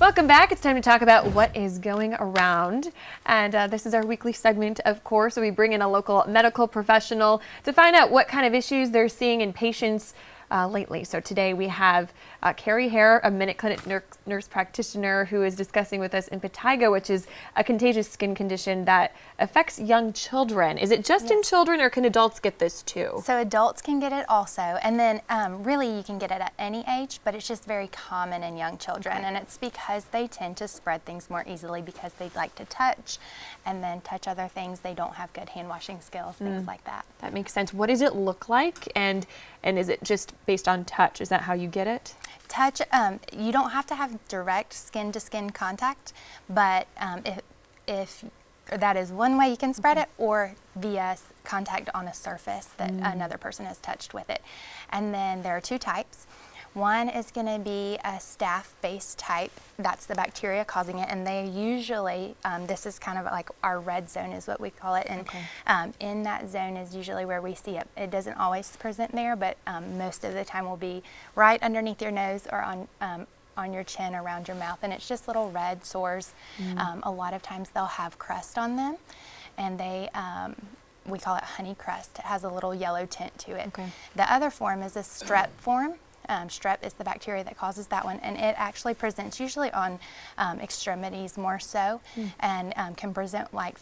Welcome back. It's time to talk about what is going around. And this is our weekly segment, of course. So we bring in a local medical professional to find out what kind of issues they're seeing in patients lately. So today we have Carrie Hair, a Minute Clinic nurse practitioner, who is discussing with us Impetigo, which is a contagious skin condition that affects young children. Is it just in children, or can adults get this too? So adults can get it also, and then really you can get it at any age, but it's just very common in young children, and it's because they tend to spread things more easily because they like to touch and then touch other things. They don't have good hand washing skills, things like that. That makes sense. What does it look like, and is it just based on touch? Is that how you get it? Touch, you don't have to have direct skin-to-skin contact, but if that is one way you can spread it, or via contact on a surface that another person has touched with it. And then there are two types. One is going to be a staph-based type. That's the bacteria causing it, and they usually, this is kind of like our red zone is what we call it, and in that zone is usually where we see it. It doesn't always present there, but most of the time will be right underneath your nose or on your chin, around your mouth, and it's just little red sores. A lot of times they'll have crust on them, and they we call it honey crust. It has a little yellow tint to it. The other form is a strep form. Strep is the bacteria that causes that one, and it actually presents usually on extremities more so, and can present like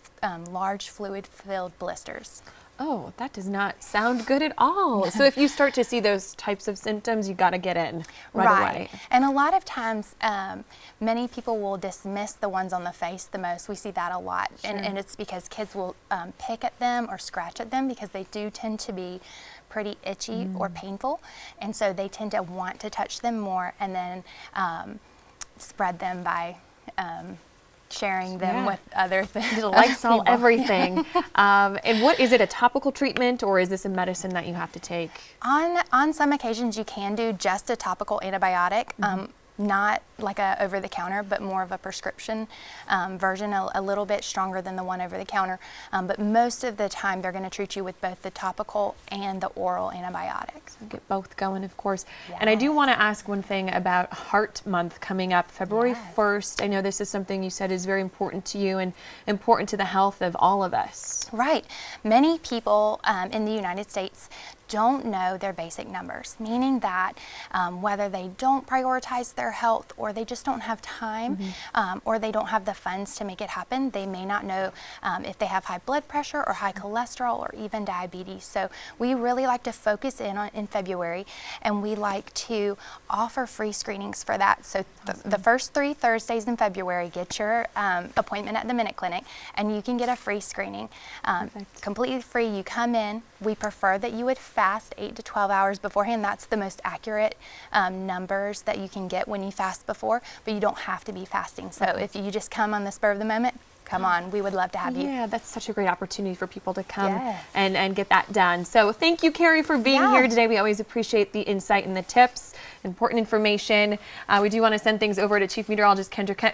large fluid-filled blisters. Oh, that does not sound good at all. So if you start to see those types of symptoms, you got to get in right away. And a lot of times, many people will dismiss the ones on the face the most. We see that a lot, and it's because kids will pick at them or scratch at them because they do tend to be pretty itchy or painful, and so they tend to want to touch them more and then spread them by sharing them with other things. Lysol everything. And what is it, a topical treatment, or is this a medicine that you have to take? On some occasions you can do just a topical antibiotic. Not like a over-the-counter, but more of a prescription version, a little bit stronger than the one over-the-counter. But most of the time, they're going to treat you with both the topical and the oral antibiotics. Get both going, of course. And I do want to ask one thing about Heart Month coming up, February 1st. I know this is something you said is very important to you and important to the health of all of us. Right. Many people in the United States don't know their basic numbers, meaning that whether they don't prioritize their health, or they just don't have time, or they don't have the funds to make it happen, they may not know if they have high blood pressure or high cholesterol or even diabetes. So we really like to focus in February, and we like to offer free screenings for that. So the first 3 Thursdays in February, get your appointment at the Minute Clinic, and you can get a free screening, completely free. You come in. We prefer that you would fast 8 to 12 hours beforehand. That's the most accurate numbers that you can get when you fast before, but you don't have to be fasting. So if you just come on the spur of the moment, come on, we would love to have you. Yeah, that's such a great opportunity for people to come and get that done. So thank you, Carrie, for being here today. We always appreciate the insight and the tips, important information. We do want to send things over to Chief Meteorologist Kendra Kent,